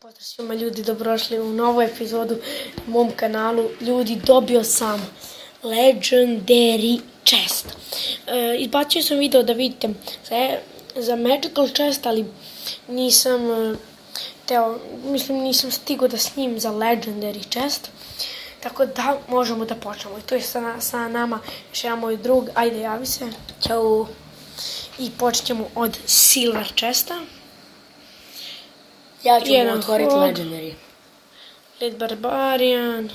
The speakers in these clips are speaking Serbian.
Pozdrav svima ljudi, dobrodošli u novu epizodu na mom kanalu. Ljudi, dobio sam Legendary chest. Izbacio sam video da vidite za Magical chest, ali nisam nisam stigao da snimim za Legendary chest. Tako da možemo da počnemo. I tu je sa nama još jedan moj drug. Ajde, javi se. Ćao. I počet ćemo od Silver chesta. Ja ću mu otvoriti Legendary. Lead Barbarian.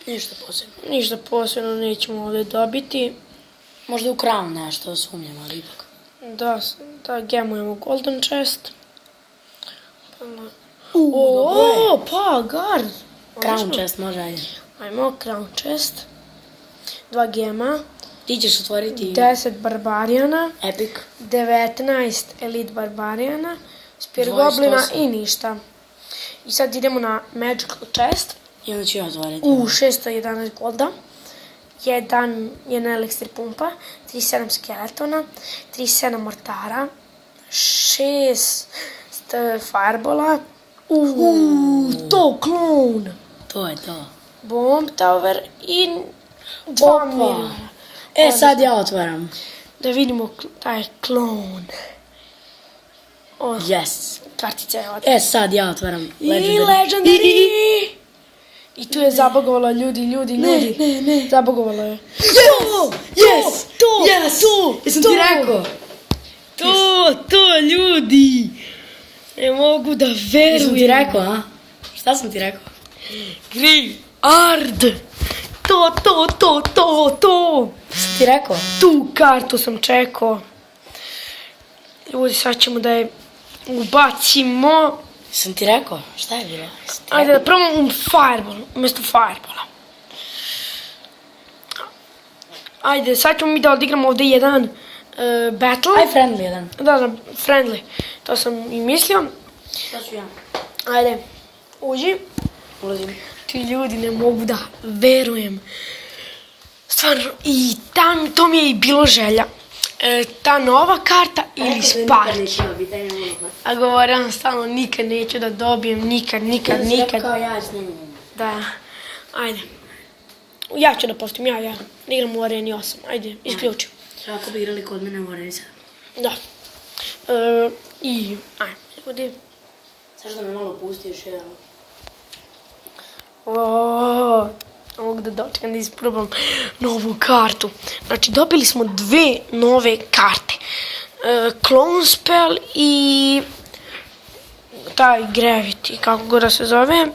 Ništa posebno. Ništa posebno nećemo ovdje dobiti. Možda u Crown nešto sumnjam, ali ipak. Da gemujemo Golden chest. Pa, guard. Crown chest, može, ajde. Ajmo, Crown chest. 2 gema. Ti ćeš otvoriti 10 Barbariana. Epic. 19 Elite Barbariana. Spear Goblina i ništa. I sad idemo na Magical chest. I onda ću ja otvoriti. 611 golda. 1 eliksir pumpa. 37 skeletona. 37 mortara. 6 firebola. To klon. To je to. Bomb tower i 2 miliona. Sad ja otvaram. Da vidimo taj klon. Yes. Kartica je ovdje. Sad ja otvaram I Legendary. Legendary! I tu je zabagovalo ljudi. Ne. Zabagovalo je. Yes! Jesam ti rekao? To ljudi! Ne mogu da verujem. Jesam ti rekao, a? Šta sam ti rekao? Ard! To! Sam ti rekao? Tu kartu sam čekao. Ljudi, sad ćemo da je ubacimo. Sam ti rekao? Šta je bilo? Ajde da probamo fireball, umjesto firebola. Ajde, sad ćemo mi da odigramo ovdje jedan battle. Aj friendly jedan. Da, friendly. To sam i mislio. Sad ću ja. Ajde, uđi. Ulazim. Ti ljudi, ne mogu da verujem. Stvarno, i to mi je i bilo želja. Ta nova karta ili Sparky. A govorim stalno, nikad neću da dobijem, nikad. Kao ja snimim. Da, ajde. Ja ću da postim, ja. Da igram u Areni 8, ajde, isključim. Ako bi igrali kod mene u Areni 7. Da. Ajde, ljudi. Sad da me malo pustiš, evo. Mogu da dočekam da isprobam novu kartu. Znači, dobili smo 2 nove karte. Clone Spell i taj Gravity, kako god da se zove.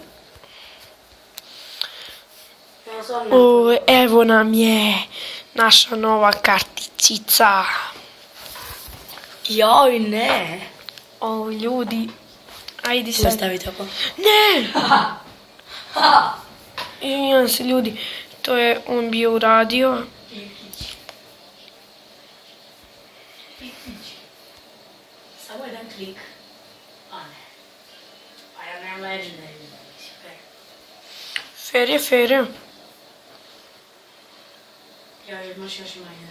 Evo nam je naša nova karticica. Joj, ne. Ljudi, ajde sad. Stavi tako. Ne! Izvinjam se ljudi, to je on bio uradio. Samo jedan klik. A ne. Pa ja nemam Legendary. Fair je. Ja imaš još manje.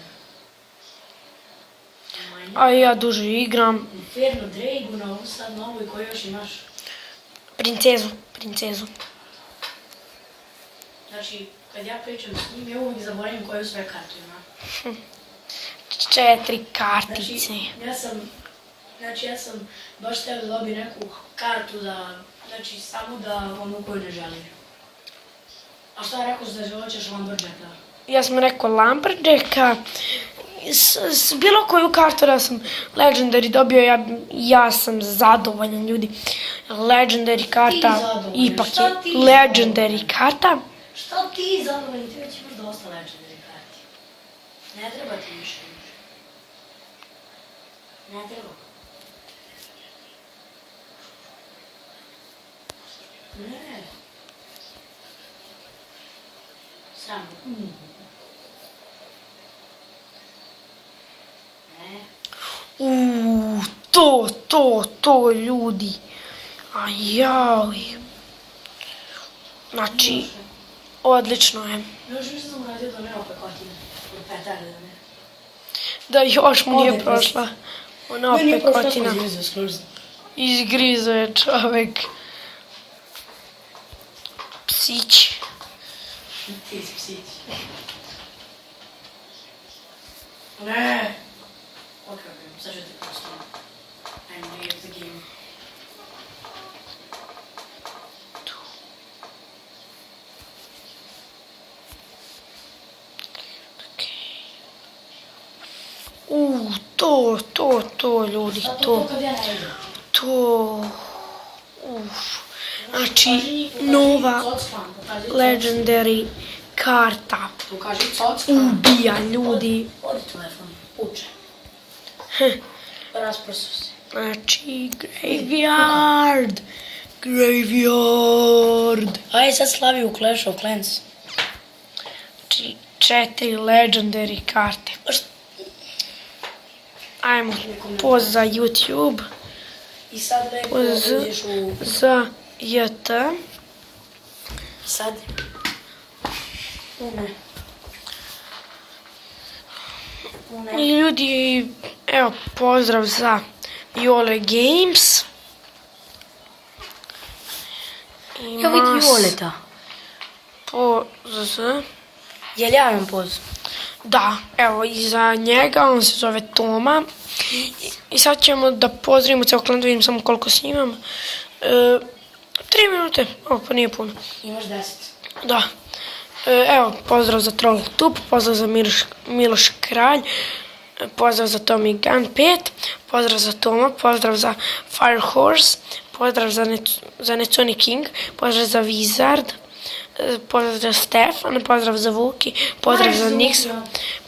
A ja duže igram. Inferno, Dragu na ovu sad novu i koju još imaš? Princezu. Znači, kad ja pričam s njim, ja uvijek zaboravim koju sve kartu ima. 4 kartice. Znači, ja sam baš htio da dobijem neku kartu znači, samo da onu koju ne želim. A šta je rekao da hoćeš Lumberjacka? Ja sam rekao Lumberjacka. S bilo koju kartu da sam Legendary dobio, ja sam zadovoljan ljudi. Legendary karta ipak je Legendary karta. Šta ti zadovoljni? Ti već imaš dosta Legendary karti. Ne treba ti više. Ne treba. Ne. Sram. Ne. To ljudi. Ajaj. Znači, odlično je. Još više sam uradio da nema pekotine. Od petarde da ne. Da još mu nije prošla ona pekotina. Meni je prošla Izgrizo je čovek. psić. Ti si psić. Ne! Ok, sad ću ti postavim. Ajmo leave the game. To ljudi, to. Kad ja ne idem. To. Znači, nova legendary karta. Pokaži cocka. Ubija ljudi. Odi telefon. Uče. Rasprsu se. Znači, graveyard. Ajde sad slavi u Clash of Clans. Znači, 4 legendary karte. Ajmo, poz za YouTube. I sad lepo Poz uđeš u... za JT. Sad... I ljudi, evo, pozdrav za Jole Games. Ja vidi Joleta. Poz. Jel javim poz? Da, evo, i za njega, on se zove Toma. I sad ćemo da pozdravimo ceo klan, da vidim samo koliko snimam. 3 minute, ovo pa nije puno. Imaš 10. Da. Evo, pozdrav za Troll Tup, pozdrav za Miloš Kralj, pozdrav za Tommy Gun 5, pozdrav za Toma, pozdrav za Fire Horse, pozdrav za Neconi King, pozdrav za Wizard, pozdrav za Stefan, pozdrav za Vuki, pozdrav za Nix,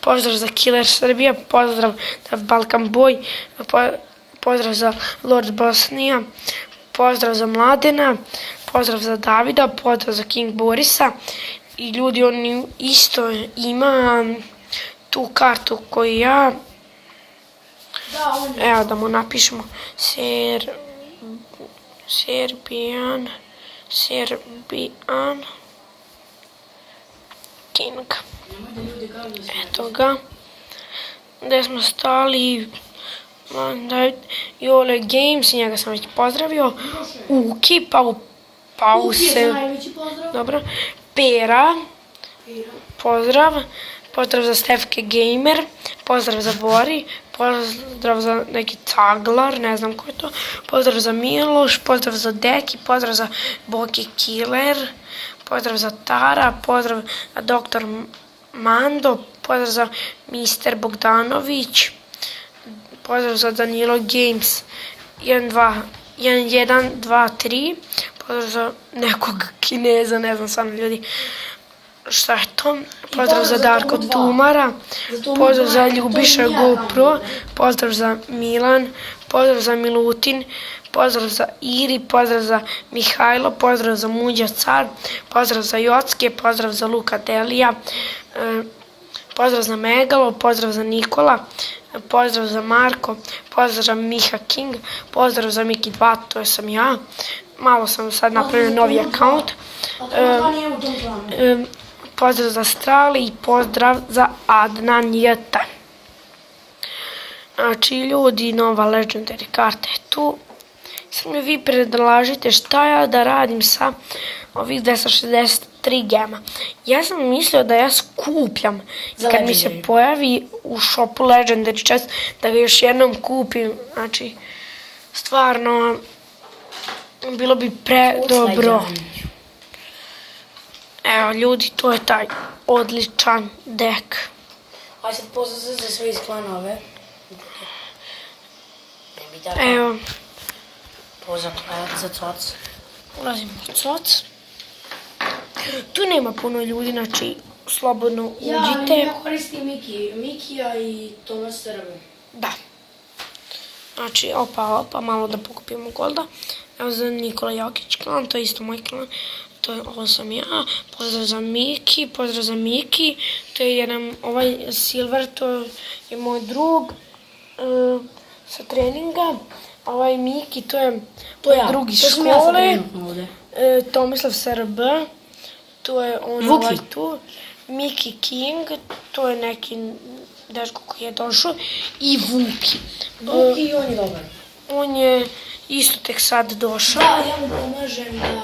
pozdrav za Killer Srbija, pozdrav za Balkan Boy, pozdrav za Lord Bosnija, pozdrav za Mladena, pozdrav za Davida, pozdrav za King Borisa. I ljudi, on isto ima tu kartu koju ja... Evo da mu napišemo Serbian King. Eto ga. Gde smo stali? Jole Games, njega sam već pozdravio. Uki, Pause. Dobro. Pera, pozdrav za Stefke Gamer, pozdrav za Bori, pozdrav za neki Caglar, ne znam ko je to, pozdrav za Miloš, pozdrav za Deki, pozdrav za Boki Killer, pozdrav za Tara, pozdrav za Dr. Mando, pozdrav za Mr. Bogdanović, pozdrav za Danilo Games, 1, 2, 3, pozdrav za nekog Kineza, ne znam stvarno ljudi šta je to, pozdrav za Darko Tumara, pozdrav za Ljubiša GoPro, pozdrav za Milan, pozdrav za Milutin, pozdrav za Iri, pozdrav za Mihajlo, pozdrav za Muđa Car, pozdrav za Jocke, pozdrav za Luka Delija, pozdrav za Megalo, pozdrav za Nikola, pozdrav za Marko, pozdrav za Miha King, pozdrav za Miki 2, to sam ja. Malo sam sad napravio novi account. Pozdrav za Strali i pozdrav za Adnan Jeta. Znači ljudi, nova legendary karta je tu. Sad mi vi predlažite šta ja da radim sa ovih 263 gema. Ja sam mislio da ja skupljam. Kad mi se pojavi u shopu legendary chest da ga još jednom kupim. Znači, stvarno, bilo bi predobro. Evo ljudi, to je taj odličan dek. Aj sad pozdrav za sve iz klanove. Evo. Pozdrav za Coc. Ulazimo u Coc. Tu nema puno ljudi, znači slobodno uđite. Ja koristim Mikija i Tomas Srbe. Da. Znači, opa, malo da pokupimo golda. Evo za Nikola Jokić klan, to je isto moj klan. Ovo sam ja, pozdrav za Miki, to je jedan, ovaj Silver, to je moj drug sa treninga, ovaj Miki, to je drugi iz škole, Tomislav SRB, to je on ovaj tu, Miki King, to je neki dečko koji je došao, i Vuki. Vuki, on je dobar. On je isto tek sad došao. Da, ja mu pomažem da...